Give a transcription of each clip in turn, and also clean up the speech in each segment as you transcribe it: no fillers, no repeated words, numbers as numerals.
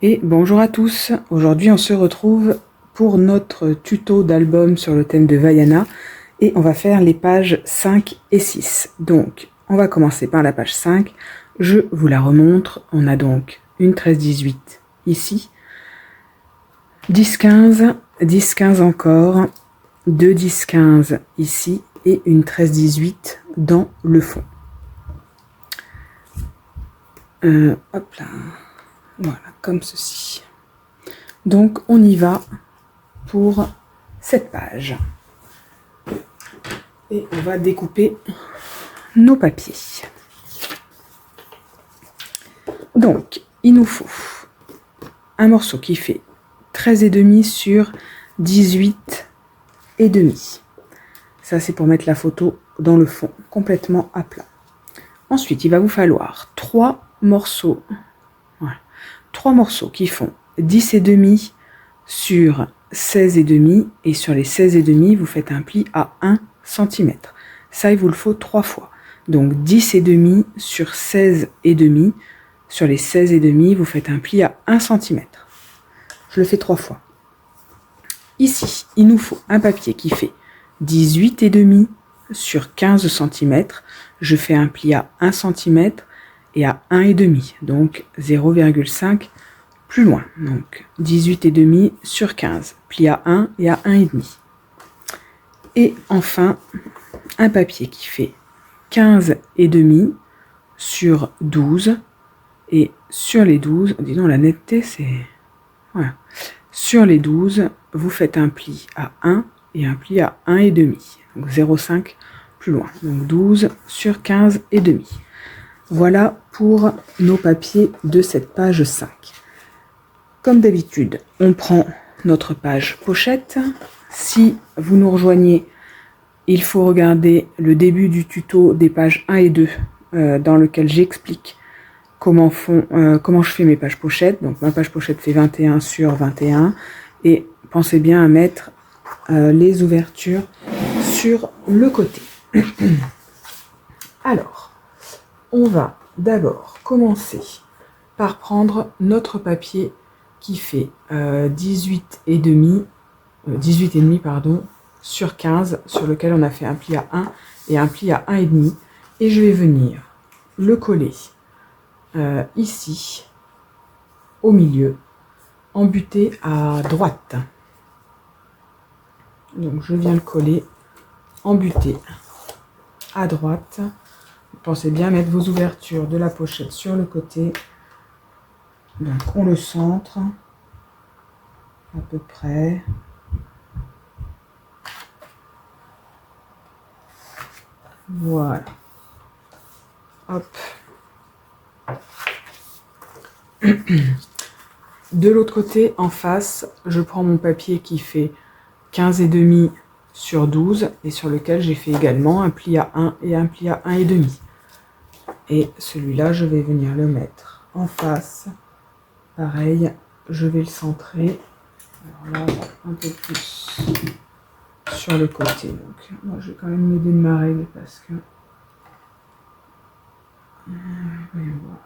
Et bonjour à tous, aujourd'hui on se retrouve pour notre tuto d'album sur le thème de Vaiana et on va faire les pages 5 et 6. Donc on va commencer par la page 5, je vous la remontre, on a donc une 13-18 ici, 10-15, 10-15 encore, 2-10-15 ici et une 13-18 dans le fond. Hop là. Voilà, comme ceci. Donc, on y va pour cette page. Et on va découper nos papiers. Donc, il nous faut un morceau qui fait 13,5 sur 18,5. Ça, c'est pour mettre la photo dans le fond, complètement à plat. Ensuite, il va vous falloir 3 morceaux. Voilà. 3 morceaux qui font 10,5 sur 16,5 et sur les 16,5 vous faites un pli à 1 cm. Ça il vous le faut 3 fois. Donc 10,5 sur 16,5 sur les 16,5 vous faites un pli à 1 cm. Je le fais 3 fois. Ici, il nous faut un papier qui fait 18,5 sur 15 cm. Je fais un pli à 1 cm et à 1,5, donc 0,5 plus loin. Donc 18,5 sur 15, pli à 1 et à 1,5. Et enfin, un papier qui fait 15,5 sur 12. Et sur les 12, disons la netteté, c'est... Voilà. Sur les 12, vous faites un pli à 1 et un pli à 1,5. Donc 0,5 plus loin. Donc 12 sur 15,5. Voilà pour nos papiers de cette page 5. Comme d'habitude, on prend notre page pochette. Si vous nous rejoignez, il faut regarder le début du tuto des pages 1 et 2 dans lequel j'explique comment je fais mes pages pochettes. Donc ma page pochette fait 21 sur 21 et pensez bien à mettre les ouvertures sur le côté. Alors, on va d'abord commencer par prendre notre papier qui fait 18,5 pardon, sur 15, sur lequel on a fait un pli à 1 et un pli à 1,5. Et je vais venir le coller ici, au milieu, embuté à droite. Donc je viens le coller, embuté à droite. Pensez bien à mettre vos ouvertures de la pochette sur le côté. Donc on le centre à peu près. Voilà. Hop. De l'autre côté, en face, je prends mon papier qui fait 15,5 sur 12 et sur lequel j'ai fait également un pli à 1 et un pli à 1,5. Et celui-là, je vais venir le mettre en face. Pareil, je vais le centrer. Alors là, un peu plus sur le côté. Donc, moi, je vais quand même m'aider de ma règle parce que... voyons voir.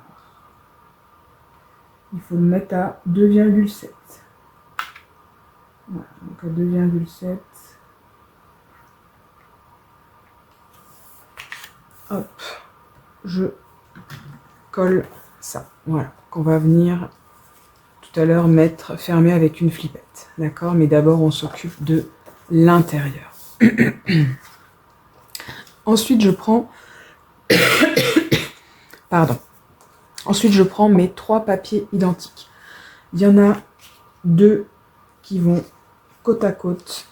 Il faut le mettre à 2,7. Voilà, donc à 2,7. Hop, je colle ça. Voilà, qu'on va venir tout à l'heure mettre fermé avec une flippette. D'accord? Mais d'abord, on s'occupe de l'intérieur. Ensuite, je prends... Pardon. Ensuite, je prends mes 3 papiers identiques. Il y en a 2 qui vont côte à côte.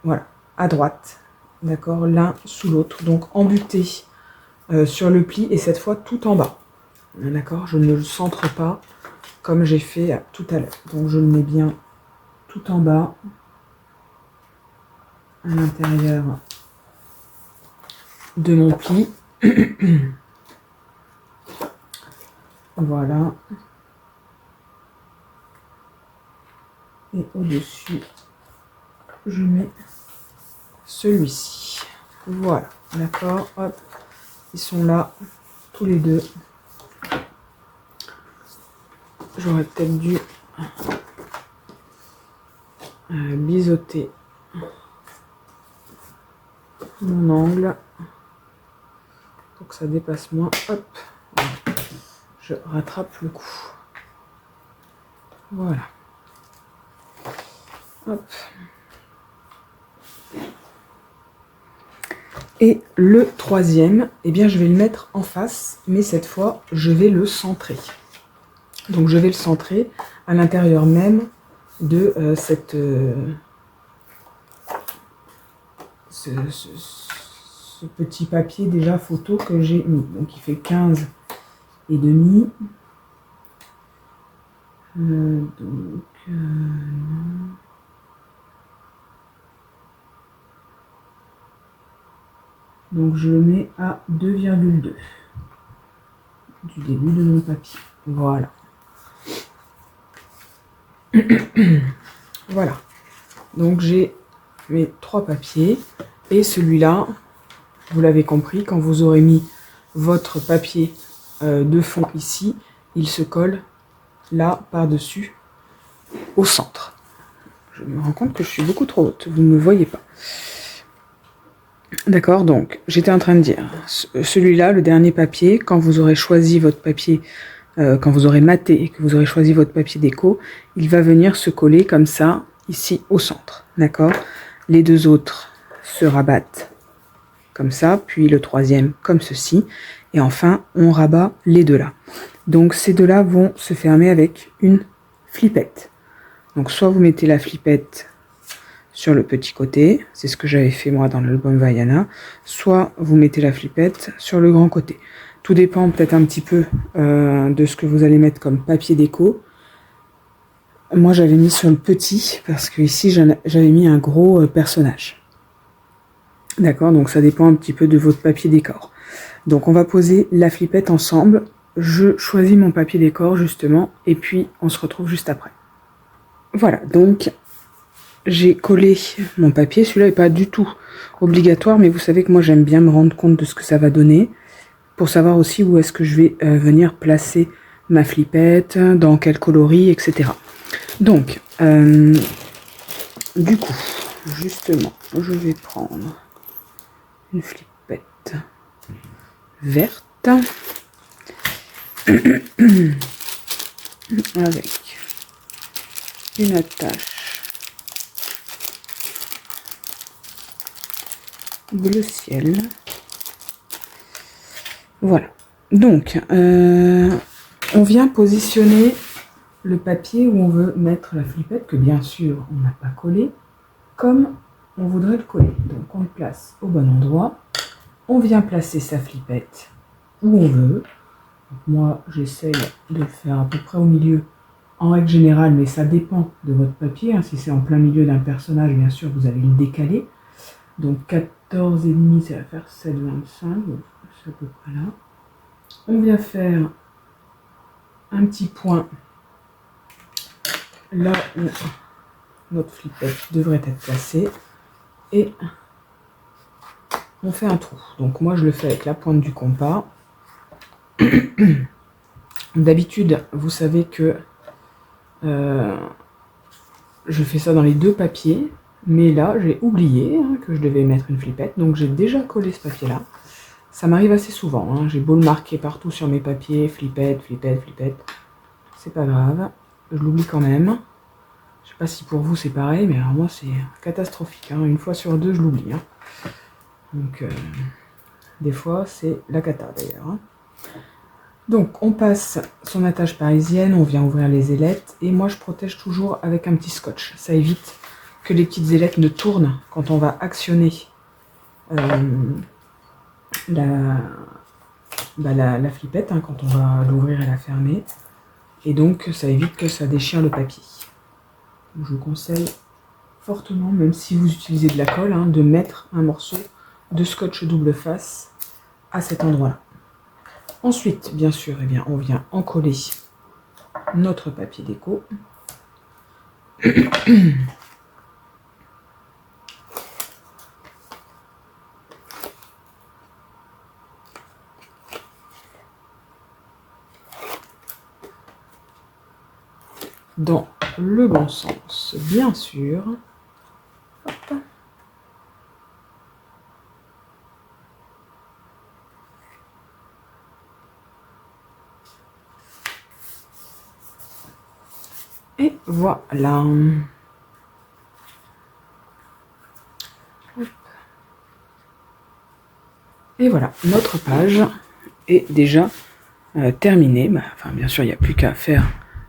Voilà, à droite. D'accord? L'un sous l'autre. Donc, embuté sur le pli et cette fois tout en bas. D'accord? Je ne le centre pas comme j'ai fait tout à l'heure. Donc, je le mets bien tout en bas. À l'intérieur de mon pli. Voilà. Et au-dessus, je mets celui-ci. Voilà, d'accord. Hop, ils sont là, tous les deux. j'aurais peut-être dû biseauter mon angle pour que ça dépasse moins. Hop, je rattrape le coup. Voilà. Hop. Et le troisième, eh bien, je vais le mettre en face, mais cette fois, je vais le centrer. Donc, je vais le centrer à l'intérieur même de ce petit papier déjà photo que j'ai mis. Donc, il fait 15 et demi. Donc je le mets à 2,2 du début de mon papier. Voilà. Voilà. Donc j'ai mes 3 papiers. Et celui-là, vous l'avez compris, quand vous aurez mis votre papier de fond ici, il se colle là par-dessus au centre. Je me rends compte que je suis beaucoup trop haute. Vous ne me voyez pas. D'accord, donc j'étais en train de dire, celui-là, le dernier papier, quand vous aurez choisi votre papier, quand vous aurez maté et que vous aurez choisi votre papier déco, il va venir se coller comme ça, ici au centre. D'accord? Les deux autres se rabattent comme ça, puis le troisième comme ceci, et enfin on rabat les deux là. Donc ces deux là vont se fermer avec une flippette. Donc soit vous mettez la flippette sur le petit côté, c'est ce que j'avais fait moi dans l'album Vaiana, soit vous mettez la flippette sur le grand côté. Tout dépend peut-être un petit peu de ce que vous allez mettre comme papier déco. Moi j'avais mis sur le petit, parce que ici j'avais mis un gros personnage. D'accord, donc ça dépend un petit peu de votre papier décor. Donc on va poser la flippette ensemble, je choisis mon papier décor justement, et puis on se retrouve juste après. Voilà, donc j'ai collé mon papier, celui-là n'est pas du tout obligatoire, mais vous savez que moi j'aime bien me rendre compte de ce que ça va donner, pour savoir aussi où est-ce que je vais venir placer ma flippette, dans quel coloris, etc. Donc, du coup, justement, je vais prendre une flippette verte, avec une attache bleu ciel. Voilà. Donc, on vient positionner le papier où on veut mettre la flippette, que bien sûr on n'a pas collé, comme on voudrait le coller. Donc on le place au bon endroit. On vient placer sa flippette où on veut. Donc, moi, j'essaye de le faire à peu près au milieu, en règle générale, mais ça dépend de votre papier. Hein. Si c'est en plein milieu d'un personnage, bien sûr, vous allez le décaler. Donc 14,5, ça va faire 7,25, donc c'est à peu près là. On vient faire un petit point là où notre flippette devrait être placée. Et on fait un trou. Donc moi, je le fais avec la pointe du compas. D'habitude, vous savez que je fais ça dans les deux papiers, mais là, j'ai oublié que je devais mettre une flippette, donc j'ai déjà collé ce papier-là. Ça m'arrive assez souvent, hein. J'ai beau le marquer partout sur mes papiers, flippette, flippette, flippette, c'est pas grave, je l'oublie quand même. Je sais pas si pour vous c'est pareil, mais alors moi c'est catastrophique, hein. Une fois sur deux, je l'oublie. Hein. Donc, des fois, c'est la cata d'ailleurs. Hein. Donc on passe son attache parisienne, on vient ouvrir les ailettes et moi je protège toujours avec un petit scotch. Ça évite que les petites ailettes ne tournent quand on va actionner la flippette, hein, quand on va l'ouvrir et la fermer. Et donc ça évite que ça déchire le papier. Je vous conseille fortement, même si vous utilisez de la colle, hein, de mettre un morceau de scotch double face à cet endroit-là. Ensuite, bien sûr, eh bien, on vient encoller notre papier déco. dans le bon sens, bien sûr. Hop. Et voilà. Hop. Et voilà, notre page est déjà terminée. Enfin, bien sûr, il n'y a plus qu'à faire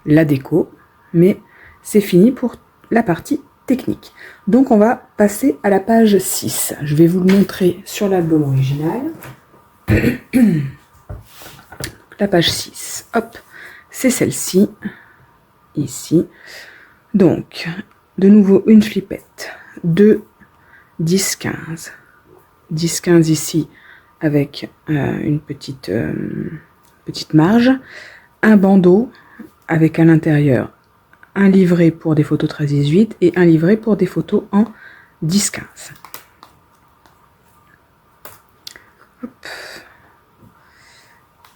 la déco, mais c'est fini pour la partie technique. Donc, on va passer à la page 6. Je vais vous le montrer sur l'album original. La page 6, hop, c'est celle-ci, ici. Donc, de nouveau, une flippette, 2, 10, 15. 10, 15 ici, avec une petite marge. Un bandeau, avec à l'intérieur un livret pour des photos 13-18 et un livret pour des photos en 10-15.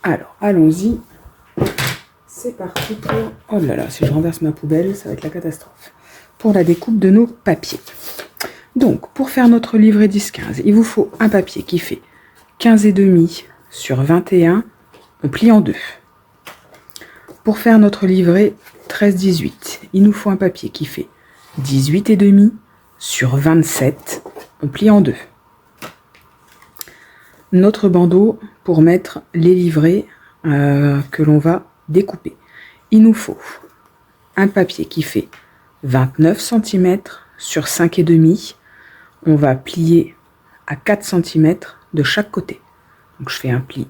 Alors, allons-y. C'est parti pour... Oh là là, si je renverse ma poubelle, ça va être la catastrophe. Pour la découpe de nos papiers. Donc, pour faire notre livret 10-15, il vous faut un papier qui fait 15,5 sur 21, on plie en deux. Pour faire notre livret 13-18, il nous faut un papier qui fait 18,5 sur 27, on plie en deux. Notre bandeau pour mettre les livrets que l'on va découper. Il nous faut un papier qui fait 29 cm sur 5,5. On va plier à 4 cm de chaque côté. Donc je fais un pli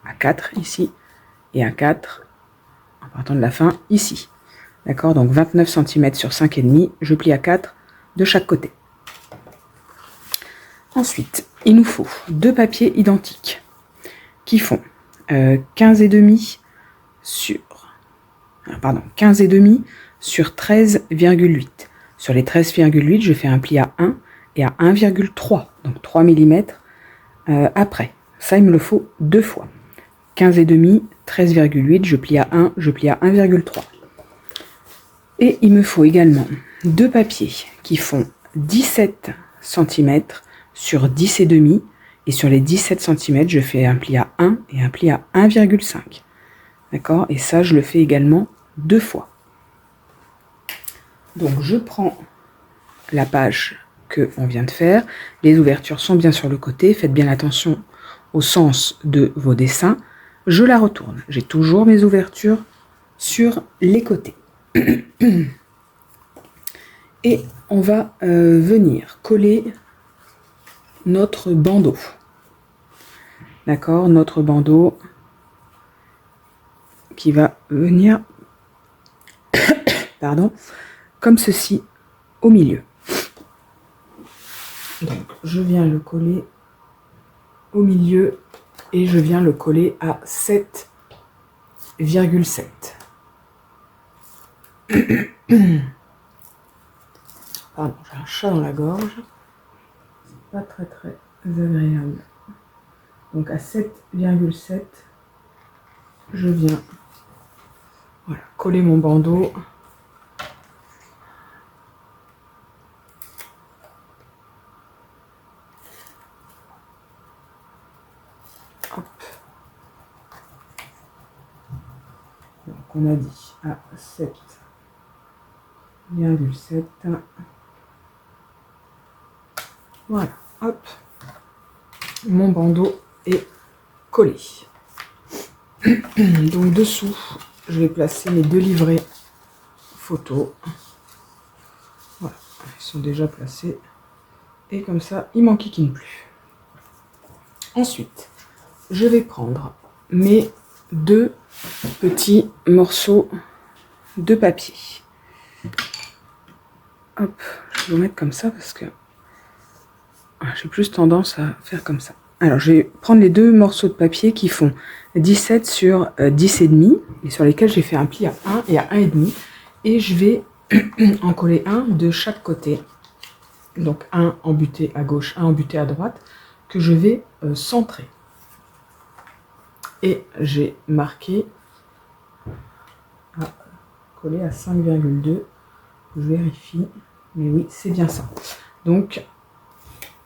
à 4 ici et à 4 en partant de la fin ici. D'accord, donc 29 cm sur 5,5, je plie à 4 de chaque côté. Ensuite, il nous faut deux papiers identiques qui font 15,5 sur 15,5 sur 13,8. Sur les 13,8, je fais un pli à 1 et à 1,3, donc 3 mm après. Ça, il me le faut deux fois. 15,5, 13,8, je plie à 1, je plie à 1,3. Et il me faut également deux papiers qui font 17 cm sur 10,5. Et sur les 17 cm, je fais un pli à 1 et un pli à 1,5. D'accord? Et ça, je le fais également deux fois. Donc, je prends la page qu'on vient de faire. Les ouvertures sont bien sur le côté. Faites bien attention au sens de vos dessins. Je la retourne. J'ai toujours mes ouvertures sur les côtés. Et on va venir coller notre bandeau. D'accord, notre bandeau qui va venir pardon, comme ceci au milieu. Donc je viens le coller au milieu et je viens le coller à 7,7. Pardon, j'ai un chat dans la gorge. C'est pas très agréable. Donc à 7,7, je viens coller mon bandeau. Hop. Donc on a dit à 7,7. Voilà, hop. Mon bandeau est collé. Donc dessous, je vais placer mes deux livrets photos. Voilà, ils sont déjà placés. Et comme ça, il m'enquiquine plus. Ensuite, je vais prendre mes deux petits morceaux de papier. Hop, je vais vous mettre comme ça parce que j'ai plus tendance à faire comme ça. Alors, je vais prendre les deux morceaux de papier qui font 17 sur 10,5 et sur lesquels j'ai fait un pli à 1 et à 1,5. Et je vais en coller un de chaque côté. Donc, un embuté à gauche, un embuté à droite, que je vais centrer. Et j'ai marqué à collé à 5,2. Je vérifie. Mais oui, c'est bien ça. Donc,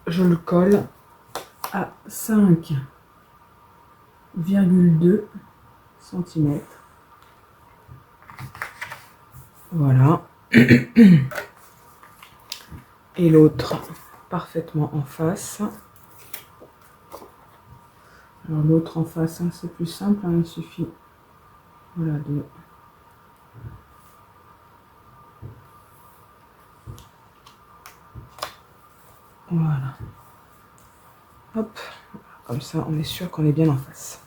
je le colle à 5,2 cm. Voilà. Et l'autre parfaitement en face. Alors l'autre en face, hein, c'est plus simple, hein, il suffit voilà, de... Voilà. Hop, comme ça on est sûr qu'on est bien en face.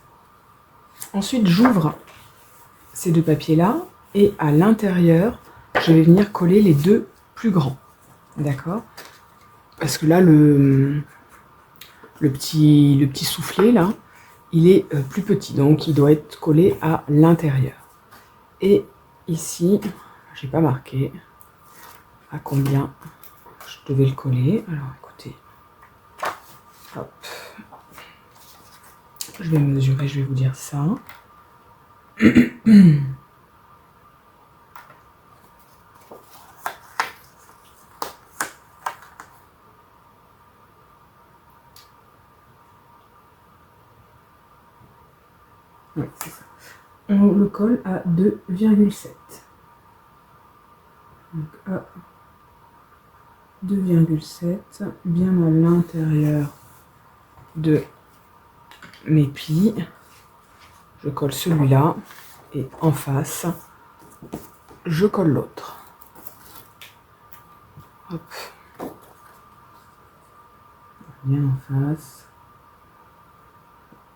Ensuite j'ouvre ces deux papiers là et à l'intérieur je vais venir coller les deux plus grands. D'accord? Parce que là le petit soufflet là, il est plus petit, donc il doit être collé à l'intérieur. Et ici, j'ai pas marqué à combien je devais le coller. Alors écoutez, hop, je vais mesurer, je vais vous dire ça. Oui, c'est ça. On le colle à 2,7. Donc à 2,7, bien à l'intérieur de mes plis. Je colle celui-là et en face, je colle l'autre. Hop. Bien en face.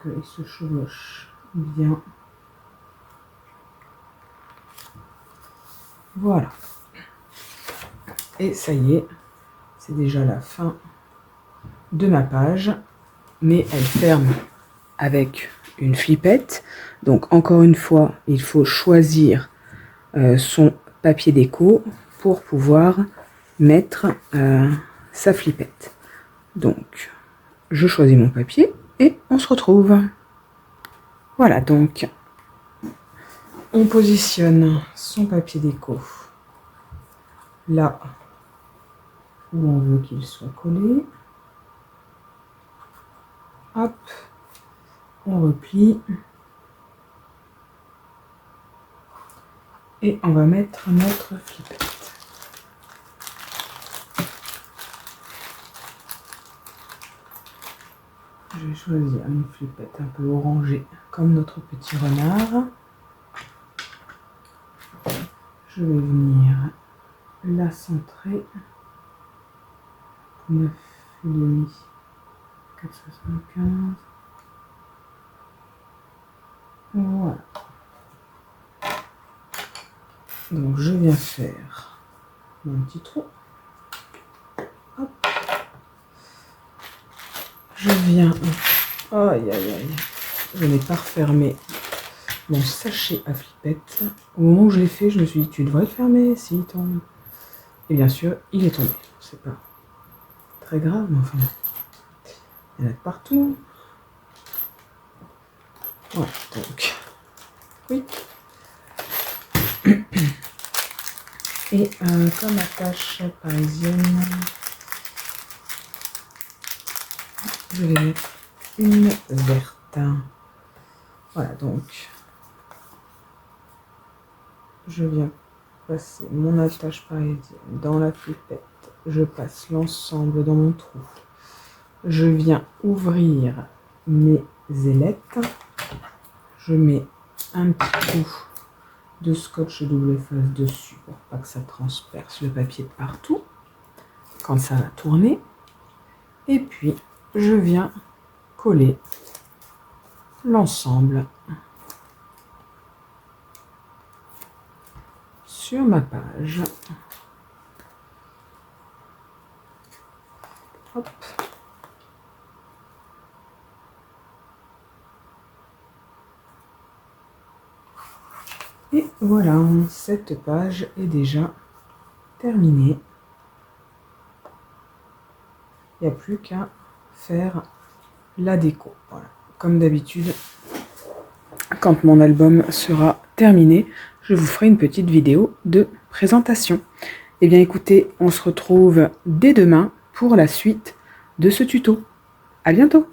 Qu'il se chevauche bien. Voilà. Et ça y est, c'est déjà la fin de ma page. Mais elle ferme avec une flippette. Donc encore une fois, il faut choisir son papier déco pour pouvoir mettre sa flippette. Donc, je choisis mon papier et on se retrouve. Voilà, donc, on positionne son papier déco là où on veut qu'il soit collé. Hop, on replie. Et on va mettre notre flippette. Je vais choisir une flippette un peu orangée, comme notre petit renard. Je vais venir la centrer. 9,5, 4,75. Voilà. Donc je viens faire mon petit trou. Hop. Je viens... Aïe, aïe, aïe. Je n'ai pas refermé mon sachet à flippette. Au moment où je l'ai fait, je me suis dit, tu devrais le fermer s'il tombe. Et bien sûr, il est tombé. C'est pas très grave, mais enfin, il y en a de partout. Voilà, donc, oui. Et comme attache parisienne, je vais mettre une verte. Voilà, donc, je viens passer mon attache parisienne dans la flippette. Je passe l'ensemble dans mon trou. Je viens ouvrir mes ailettes. Je mets un petit coup de scotch double face dessus pour pas que ça transperce le papier de partout quand ça va tourner. Et puis, je viens coller l'ensemble sur ma page. Hop. Et voilà, cette page est déjà terminée. Il n'y a plus qu'à faire la déco. Voilà. Comme d'habitude, quand mon album sera terminé, je vous ferai une petite vidéo de présentation. Eh bien écoutez, on se retrouve dès demain pour la suite de ce tuto. À bientôt!